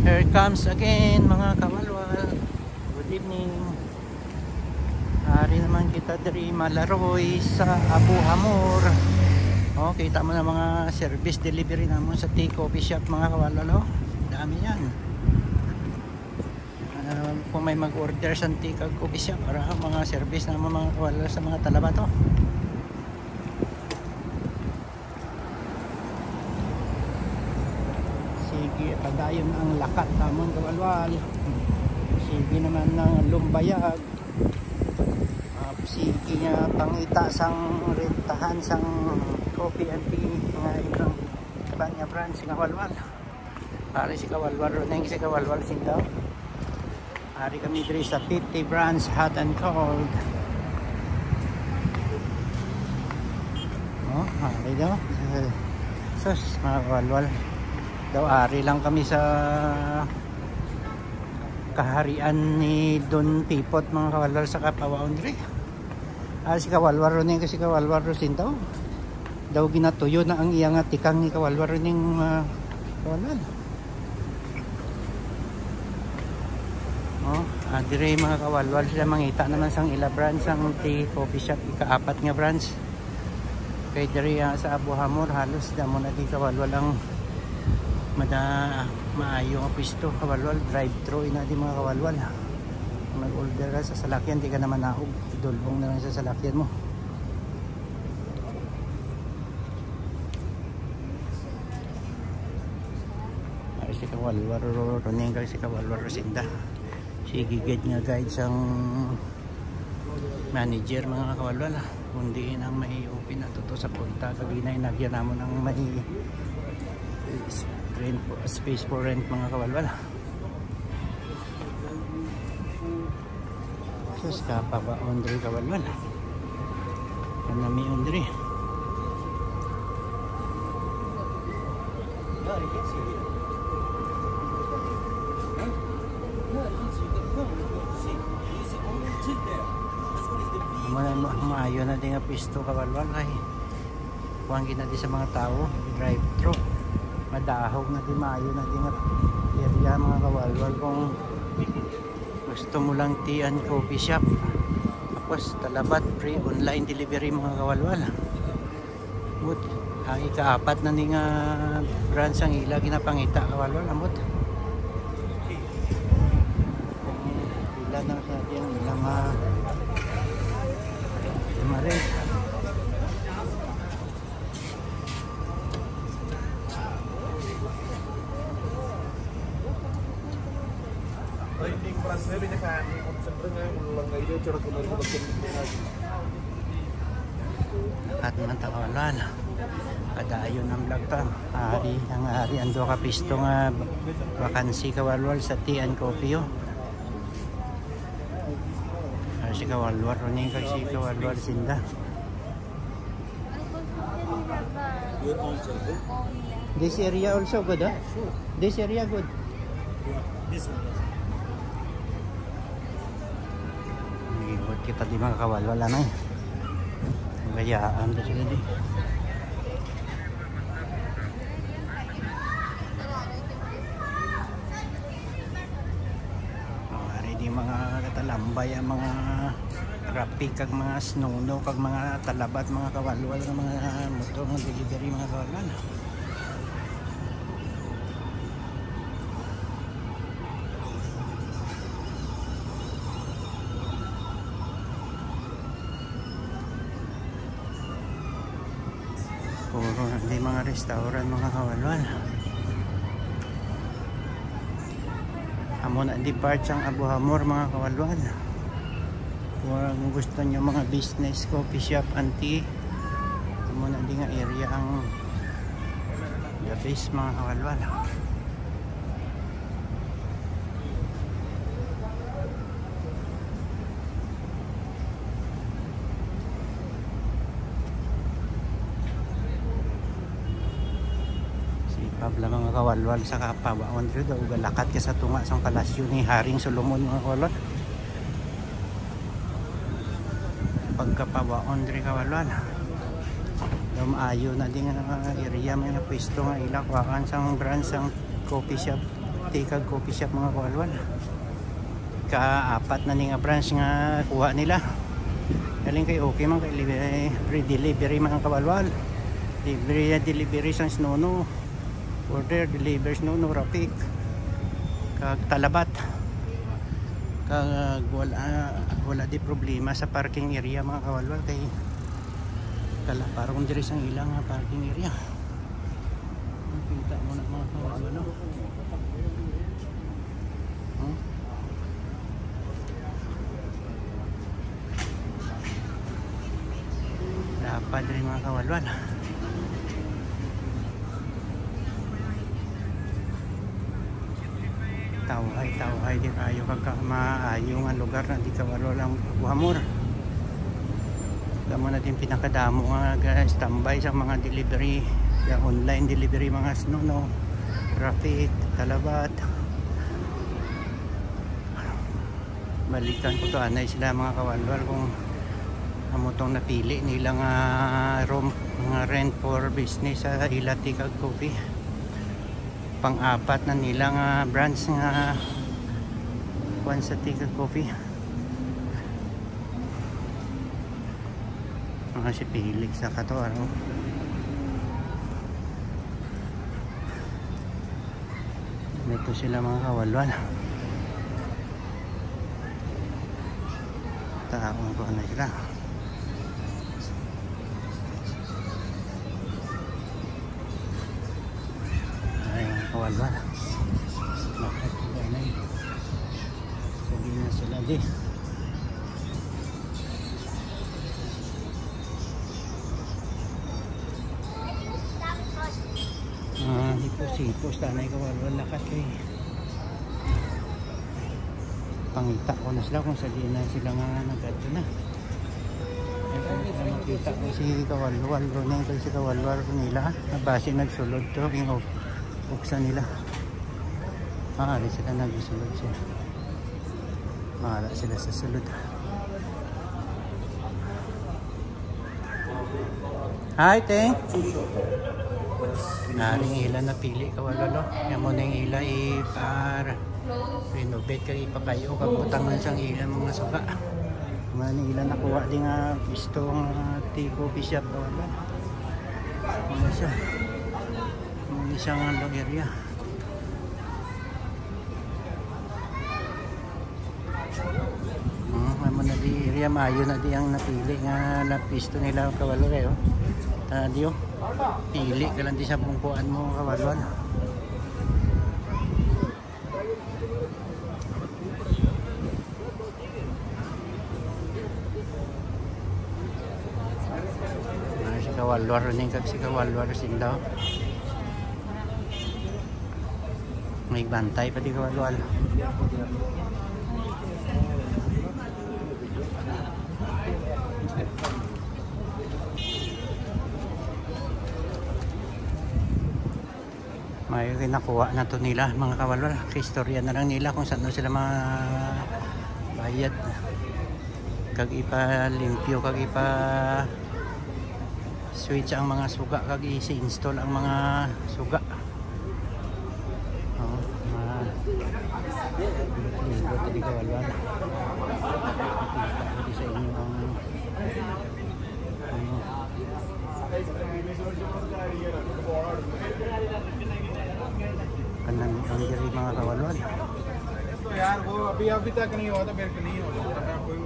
Here comes again mga kawalwal. Good evening. Hari naman kita dari Malaroy sa Abu Hamur. Oh, kita mo na mga service delivery naman sa tea coffee shop mga kawalwal. Oh, dami yan. Kung may mag-order sa tea coffee shop para mga service naman mga kawalwal sa mga talaba to. Sige, padayon ang lakat tamang kawalwal. Sige naman ng lumbayag. Sige nga pangita sang rentahan sang coffee and tea mga ibang kanya brand si kawalwal. Hari si kawalwal ron si kawalwal sindaw. Hari kami diri sa 50 brands hot and cold. Oh, hari daw. Sus, mga kawalwal. Daw ari lang kami sa kaharian ni Don Pipot mga kawalwal sa Kapawaon diri. Si kawalwal ron kasi kawalwal ron sindaw. Daw ginatuyo na ang iyang tikang ni kawalwal ron kawalwal. Oh, dire mga kawalwal sila mangita naman sang ila branch sang tea coffee shop ikaapat nga branch. Kay dire sa Abu Hamur halos damo na di kawalwal ang maayo ang pwesto kawalwal, drive-thru ina di mga kawalwal. Mag-order ka sa salakyan, di ka naman naog, idulbong na lang sa salakyan mo. Ay si kawalwal runing ka si kawalwal Rosinda. Si gigid nga guide sang manager mga kawalwal. Kundi ang may open na toto sa punta kaginay nagyan namon ang may space for rent mga kawalwal. Sus kapa ba ondre kawalwal. Kanami ondre. Maayo na din nga pisto kawalwal ay kuwang ginadi sa mga tao drive-thru. Madahog na di maayo na di nga area mga kawalwal kung gusto mo lang tea and coffee shop tapos talabat free online delivery mga kawalwal. But ang ikaapat na ni nga branch ang ila ginapangita kawalwal amot ila na sa diyan ilang mare. At ng tawalan kadayon ang vlog pa ang hari ando ka pisto nga vacancy kawalwal sa tea and coffee yo. Si kawalwal ron kay si kawalwal sinda. This area also good huh? This area good. This one. Ikot kita di mga kawalwal na eh. Gayaan na sila di. Di mga katalambay ang mga traffic kag mga snow kag mga talabat mga kawalwal ng mga motor ng delivery mga kawalwal. Puro di mga restaurant mga kawalwal. Amo na di part ang Abu Hamur mga kawalwal. Kung gusto nyo mga business, coffee shop, and tea, amo na di nga area ang the best mga kawalwal. Pabla mga kawalwal sa Kapawaon dito daw galakat ka sa tunga sang palasyo ni Haring Solomon mga kawalwal. Pagkapawaon dito kawalwal. Daw maayo na din nga area may pwesto nga ila kuhaan sang branch sang coffee shop tikag coffee shop mga kawalwal. Kaapat na nga branch nga kuha nila. Galing kay okay man kay free delivery mga kawalwal. Delivery sa Snono. Order deliver Snono Rapik. Kag Talabat. Kag wala di problema sa parking area mga kawalwal kay parang diri sang ilang parking area. Kita mo na mga kawalwal no. Dapat rin mga kawalwal. Tawhay di kayo kagkamaayo nga lugar na di kawalwal ang Guamor. Kamo natin pinakadamo nga standby sa mga delivery, online delivery mga Snono, Rapid, Talabat. Balikan ko to anay sila mga kawalwal kung amotong napili nilang room nga rent for business sa Ilatikag Coffee. Pang-apat na nilang branch nga kuan sa Tikag Coffee. Mga si Felix sa kato ano. Dito sila mga kawalwal. Taong ko na sila. Kawalwal bakit ganay sabihin na sila di hipos tanay kawalwal lakat kay pangita ko na sila kung sabihin na sila nga nagadto na makita ko si kawalwal ron si kawalwal nila nabasi nagsulod to yung buksan nila. Maaari sila nagsulod siya. Mahala sila sa sulod. Hi, Teng. Naring ila napili kawalalo. Yan mo na yung ila renovate ka ipakayo. Kabutang man siyang ila mga suka. Mga ila nakuha din nga gusto ng coffee shop kawalalo. Ano siya? Isang area. May na di area maayo na di ang napili nga napisto nila kawalwal kayo. Diyo. Pili ka lang di sa bungkuan mo kawalwal. Si kawalwal rin kag si kawalwal sin daw. May bantay pa di kawalwal. May kinakuha na to nila mga kawalwal. Istorya na lang nila kung saan sila bayad. Kag ipa-limpyo, kag ipa-switch ang mga suga, kag i-install ang mga suga. Hindi kawalwal. Hindi sa inyo ang diri mga kawalwal. यार वो अभी तक नहीं हुआ था फिर नहीं हो रहा कोई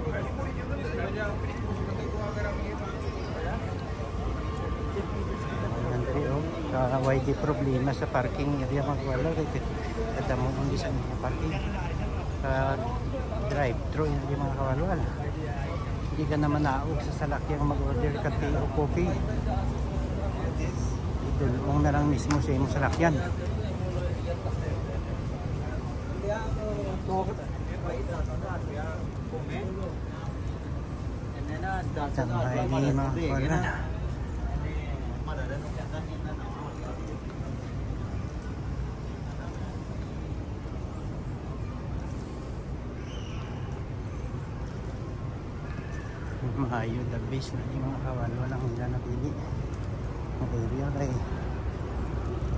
why di problema sa parking area mga kawalwal kada mo ang isang parking drive-thru hindi mga kawalwal. Hindi ka naman naog sa salakyan mag-order ka tea o coffee. Idulong na lang mismo sa imong salakyan. Tambay ni mga kawalwal. Maayo the base na yung mga kawalwal ang nila napili ang area kay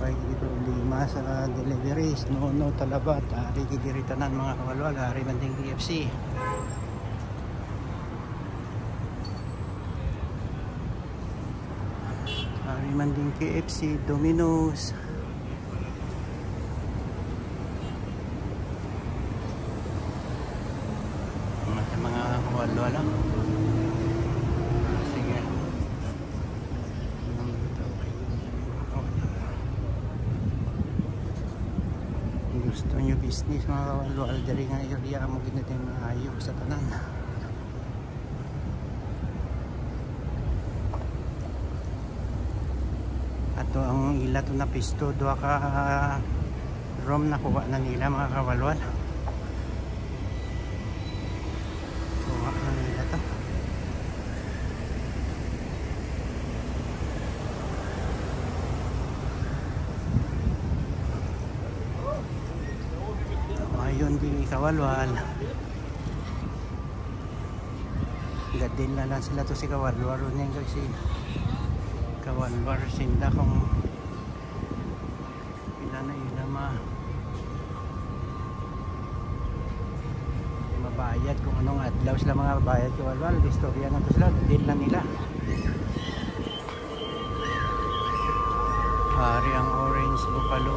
kay problema sa deliveries no talabat ari gigiritanan mga kawalwal ari man ding KFC. Ari man ding KFC, Domino's. Mga kawalwal lang. Sige. Gusto nyo business mga kawalwal dari nga area mo ginatin maayo sa tanan. Ato ang ila to na pisto duha ka room na kuha na nila mga kawalwal. Kuha na nila to. Ayun din kawalwal. Gadin na lang sila to si kawalwal ron si kawalwal sinda kung pila na yun mabayad kung anong adlaw sila mga bayad kawalwal. Istorya na to sila, deal na nila. Hari ang orange buffalo.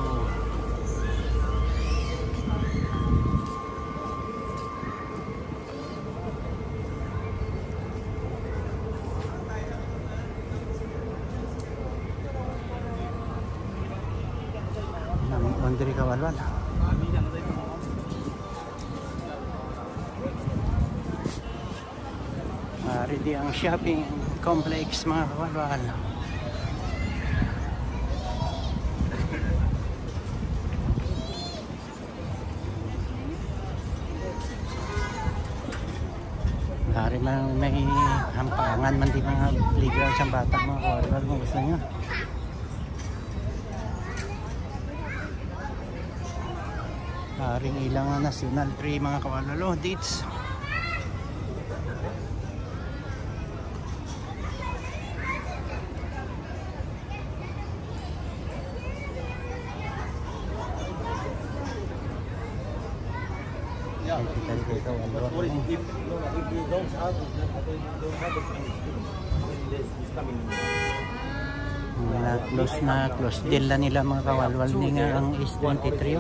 Dari kawalwal. Ready ang shopping complex mga kawalwal. Hari man may hampangan man di mga playground sa bata mga kawalwal kung gusto nyo. Haring ilang national tree mga kawalwal dates. Close deal na nila mga kawalwal ni nga ang S23.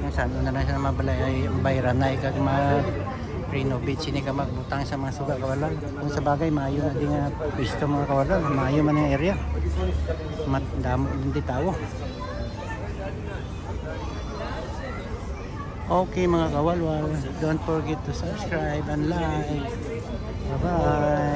Saan na lang siya mabalay bayran na ikag ma-renovate sini ka magbutang sa mga suga kawalwal. Kung sa bagay maayo na din nga pisto mga kawalwal, maayo man yung area. Damo din di tao. Okay mga kawalwal, don't forget to subscribe and like. Bye bye.